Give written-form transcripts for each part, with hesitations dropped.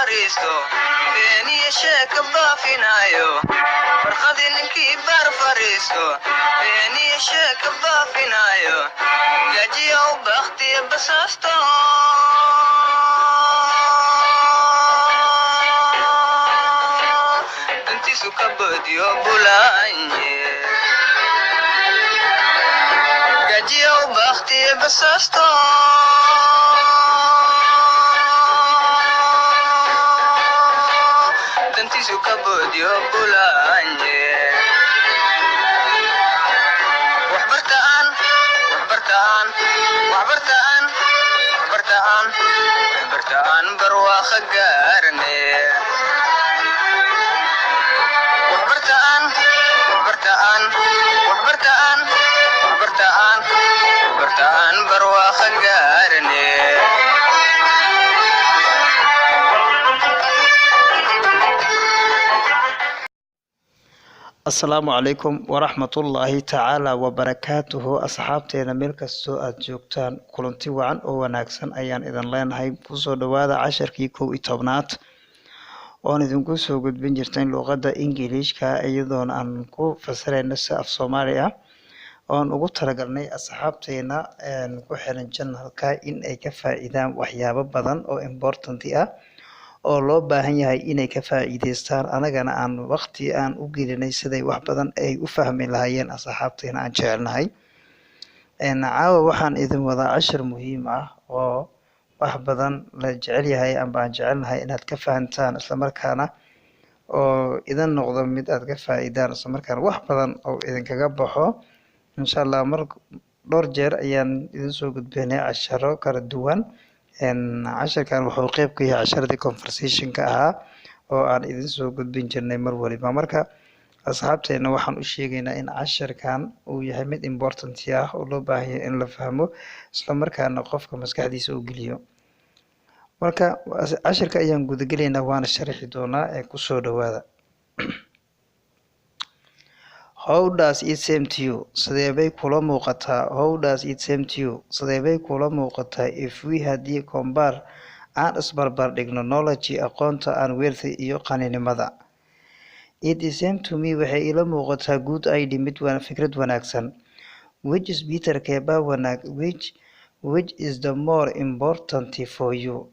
fariisto beeniya sheeka baafinayo barqadii ninkii bar fariisto beeniya sheeka baafinayo gajiya u bakhtiya basaasto dantiisu ka badiyo bulaanye gajiya u bakhtiya basaasto dantiisu ka badiyo bulaanye waxbartaan barwaaqo gaarne waxbartaan barwaaqo gaarne asalaamu calaykum waraxmatullaahi tacaala wabarakaatuhu asxaabteena meel kastoo aad joogtaan kulanti wacan oo wanaagsan ayaan idin leenahay kusoo dhawaada casharkii 11aad oon idinku soo gudbin jirtay luqadda ingiliishka iyadoona aan ku fasirayno si af soomaali ah oon ugu talagalnay asxaabteena ku xiran channelka in ay ka faa'iidaan waxyaabo badan oo important ah oo loo baahan yahay inay ka faa'iideystaan anagana aan waqti aan u gelinay siday wax badan ay u fahmi lahaayeen asxaabteena aan jecelnahay caawa waxaan idin wadaa cashir muhiim ah oo wax badan la jecel yahay amba aan jecelnahay inaad ka fahantaan isla markaana oo idin noqdo mid aad ka faa'iidaan isla markaana wax badan oo idinkaga baxo insha Allah dhowr jeer ayaan idin soo gudbinay casharo kala duwan casharkan wuxuu qayb ka yahay casharadii conversationka ahaa oo aan idin soo gudbin jirnay mar waliba marka asxaabteena waxaan u sheegaynaa in casharkan uu yahay mid important ah oo loo baahan yahay in la fahmo isla markaana qofka maskaxdiisa uu geliyo marka casharka ayaan gudagelaynaa waana sharxi doonaa ee ku soo dhawaada How does it seem to you? Sidee bay kula muuqataa? How does it seem to you? Sidee bay kula muuqataa if we haddii compare aan isbarbar dhigno knowledge aqoonta aan wealthy iyo qaninimada? It seems to me waxay ila muuqataa good idea mid fikrad wanaagsan. Which is better keeba wanaag which is the more important for you?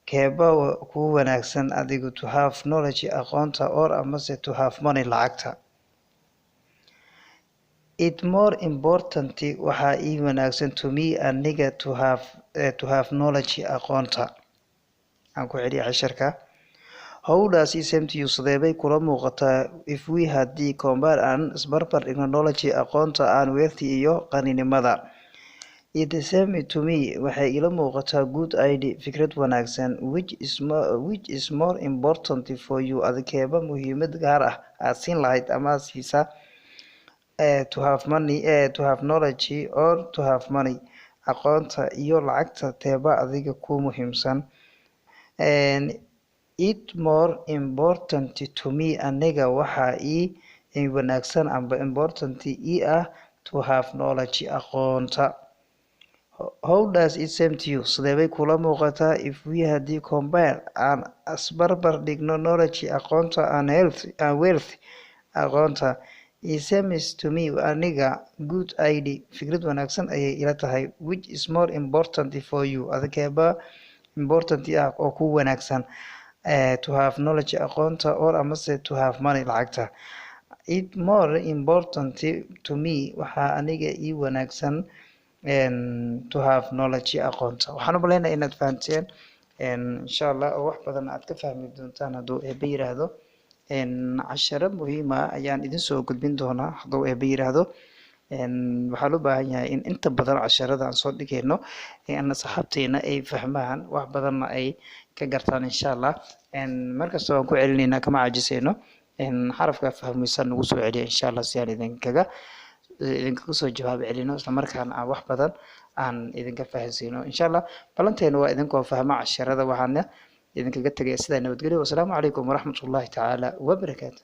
Keeba ku wanaagsan adigu to have knowledge aqoonta or amase to have money lacagta. It more important waxa ii wanaagsan to me aniga to have knowledge aqoonta aan ku celiyo casharka How does it seem to you sidee bay kula muuqataa if we haddii compare aan isbarbar dhigno knowledge aqoonta aan wealthy iyo qaninimada It seems to me waxay ila muuqataa good idea fikrad wanaagsan which is more important for you adkeeba muhiimad gaar ah aad siin lahayd ama siisa to have money to have knowledge or to have money aqoonta iyo lacagta teeba adiga ku muhiimsan and it more important to me aniga waxa ii wanaagsan amba important ii ah to have knowledge aqoonta How does it seem to you sidee bay kula muuqataa if we haddii compare aan asbarbar dhigno knowledge aqoonta aan wealth aqoonta It seems to me aniga good idea fikrad wanaagsan ayay ila tahay which is more important for you adkeeba important ah oo ku wanaagsan to have knowledge aqoonta or amase to have money lacagta It more important to me waxa aniga ii wanaagsan to have knowledge aqoonta waxaan u maleynayaa inaad fahanteen insha Allah oo wax badan aad ka fahmi doontaan hadduu eebbe yiraahdo casharo muhiim ah ayaan idin soo gudbin doonaa hadduu eebbe yiraahdo waxaa loo baahan yahay in inta badan casharada aan soo dhigayno in asxaabteena ay fahmaan wax badanna ay ka gartaan insha Allah markasta waan ku celinaynaa kama caajisayno xarafka fahmaysan nagu soo celiya insha Allah si aan idinkaga soo jawaab celino isla markaana aan wax badan aan idinka fahansiino insha Allah balanteena waa idinkoo fahma casharada waxaana idinkaga tagay sida nabadgelyo wassalaamu calaykum waraxmatullaahi tacaala wabarakaatuh